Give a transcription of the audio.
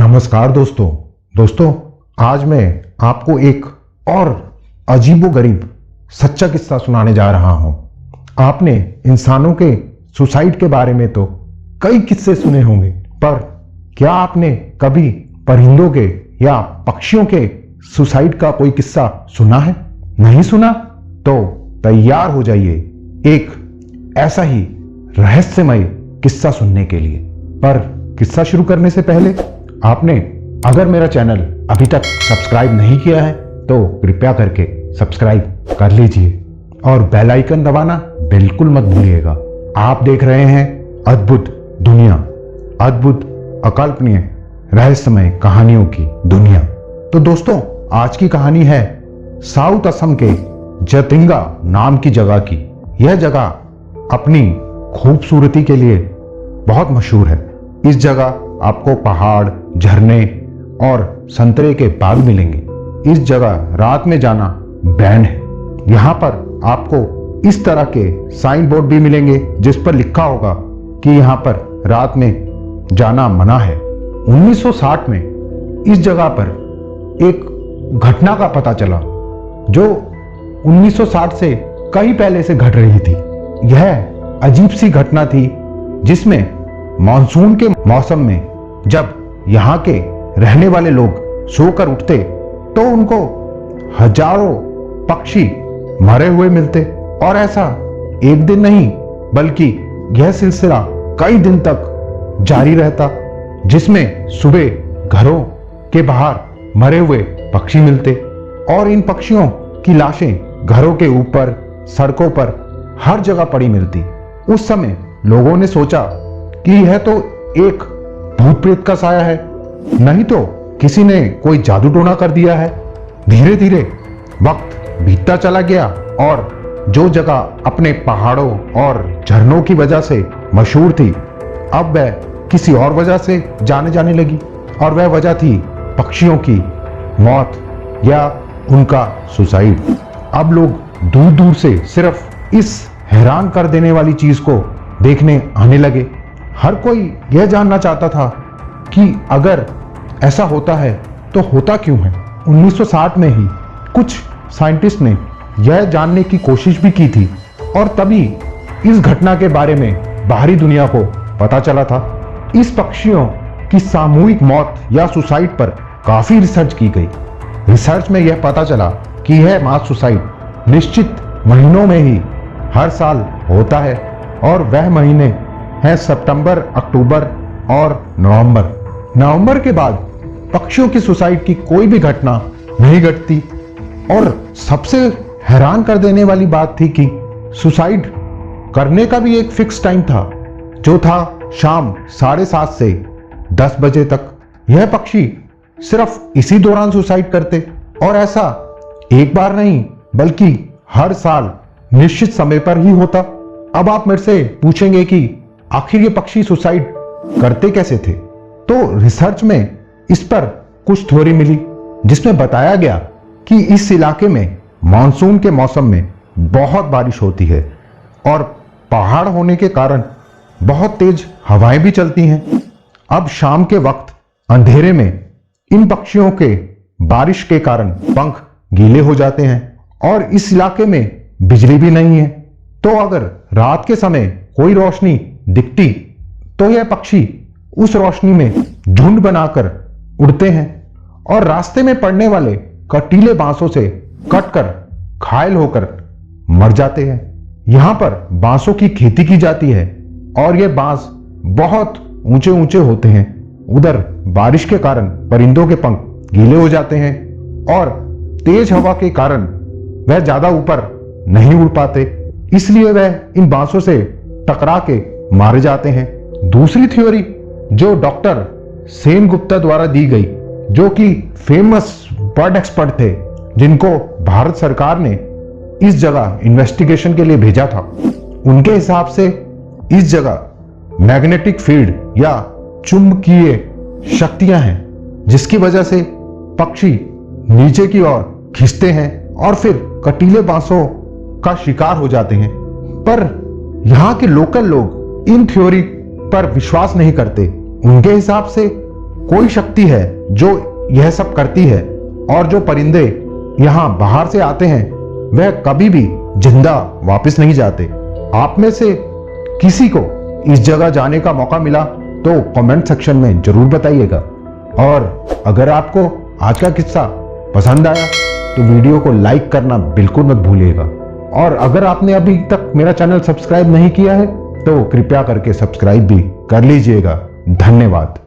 नमस्कार दोस्तों आज मैं आपको एक और अजीबोगरीब सच्चा किस्सा सुनाने जा रहा हूं। आपने इंसानों के सुसाइड के बारे में तो कई किस्से सुने होंगे, पर क्या आपने कभी परिंदों के या पक्षियों के सुसाइड का कोई किस्सा सुना है? नहीं सुना तो तैयार हो जाइए एक ऐसा ही रहस्यमय किस्सा सुनने के लिए। पर किस्सा शुरू करने से पहले आपने अगर मेरा चैनल अभी तक सब्सक्राइब नहीं किया है तो कृपया करके सब्सक्राइब कर लीजिए और बेल आइकन दबाना बिल्कुल मत भूलिएगा। आप देख रहे हैं अद्भुत दुनिया, अद्भुत अकल्पनीय रहस्यमय कहानियों की दुनिया। तो दोस्तों, आज की कहानी है साउथ असम के जतिंगा नाम की जगह की। यह जगह अपनी खूबसूरती के लिए बहुत मशहूर है। इस जगह आपको पहाड़, झरने और संतरे के बाग मिलेंगे। इस जगह रात में जाना बैन है। यहाँ पर आपको इस तरह के साइन बोर्ड भी मिलेंगे जिस पर लिखा होगा कि यहाँ पर रात में जाना मना है। 1960 में इस जगह पर एक घटना का पता चला जो 1960 से कहीं पहले से घट रही थी। यह अजीब सी घटना थी जिसमें मानसून के मौसम में जब यहाँ के रहने वाले लोग सोकर उठते तो उनको हजारों पक्षी मरे हुए मिलते। और ऐसा एक दिन नहीं बल्कि यह सिलसिला कई दिन तक जारी रहता, जिसमें सुबह घरों के बाहर मरे हुए पक्षी मिलते और इन पक्षियों की लाशें घरों के ऊपर, सड़कों पर हर जगह पड़ी मिलती। उस समय लोगों ने सोचा कि यह तो एक भूत प्रेत का साया है, नहीं तो किसी ने कोई जादू टोना कर दिया है। धीरे धीरे वक्त बीतता चला गया और जो जगह अपने पहाड़ों और झरनों की वजह से मशहूर थी, अब वह किसी और वजह से जाने लगी। और वह वजह थी पक्षियों की मौत या उनका सुसाइड। अब लोग दूर दूर से सिर्फ इस हैरान कर देने वाली चीज को देखने आने लगे। हर कोई यह जानना चाहता था कि अगर ऐसा होता है तो होता क्यों है। 1960 में ही कुछ साइंटिस्ट ने यह जानने की कोशिश भी की थी और तभी इस घटना के बारे में बाहरी दुनिया को पता चला था। इस पक्षियों की सामूहिक मौत या सुसाइड पर काफी रिसर्च की गई। रिसर्च में यह पता चला कि यह मास सुसाइड निश्चित महीनों में ही हर साल होता है और वह महीने हैं सितंबर, अक्टूबर और नवंबर के बाद पक्षियों की सुसाइड की कोई भी घटना नहीं घटती। और सबसे हैरान कर देने वाली बात थी कि सुसाइड करने का भी एक फिक्स टाइम था, जो था शाम 7:30 से 10 बजे तक। यह पक्षी सिर्फ इसी दौरान सुसाइड करते और ऐसा एक बार नहीं बल्कि हर साल निश्चित समय पर ही होता। अब आप मेरे से पूछेंगे कि आखिर ये पक्षी सुसाइड करते कैसे थे? तो रिसर्च में इस पर कुछ थ्योरी मिली जिसमें बताया गया कि इस इलाके में मानसून के मौसम में बहुत बारिश होती है और पहाड़ होने के कारण बहुत तेज हवाएं भी चलती हैं। अब शाम के वक्त अंधेरे में इन पक्षियों के बारिश के कारण पंख गीले हो जाते हैं और इस इलाके में बिजली भी नहीं है। तो अगर रात के समय कोई रोशनी दिखती तो यह पक्षी उस रोशनी में झुंड बनाकर उड़ते हैं और रास्ते में पड़ने वाले कटीले बांसों से कटकर घायल होकर मर जाते हैं। यहां पर बांसों की खेती की जाती है और यह बांस बहुत ऊंचे ऊंचे होते हैं। उधर बारिश के कारण परिंदों के पंख गीले हो जाते हैं और तेज हवा के कारण वह ज्यादा ऊपर नहीं उड़ पाते, इसलिए वह इन बांसों से टकरा के मारे जाते हैं। दूसरी थ्योरी जो डॉक्टर सेन गुप्ता द्वारा दी गई, जो कि फेमस बर्ड एक्सपर्ट थे जिनको भारत सरकार ने इस जगह इन्वेस्टिगेशन के लिए भेजा था, उनके हिसाब से इस जगह मैग्नेटिक फील्ड या चुंबकीय शक्तियां हैं जिसकी वजह से पक्षी नीचे की ओर खिंचते हैं और फिर कटीले बांसों का शिकार हो जाते हैं। पर यहाँ के लोकल लोग इन थ्योरी पर विश्वास नहीं करते। उनके हिसाब से कोई शक्ति है जो यह सब करती है, और जो परिंदे यहाँ बाहर से आते हैं वह कभी भी जिंदा वापस नहीं जाते। आप में से किसी को इस जगह जाने का मौका मिला तो कमेंट सेक्शन में जरूर बताइएगा। और अगर आपको आज का किस्सा पसंद आया तो वीडियो को लाइक करना बिल्कुल मत भूलिएगा। और अगर आपने अभी तक मेरा चैनल सब्सक्राइब नहीं किया है तो कृपया करके सब्सक्राइब भी कर लीजिएगा। धन्यवाद।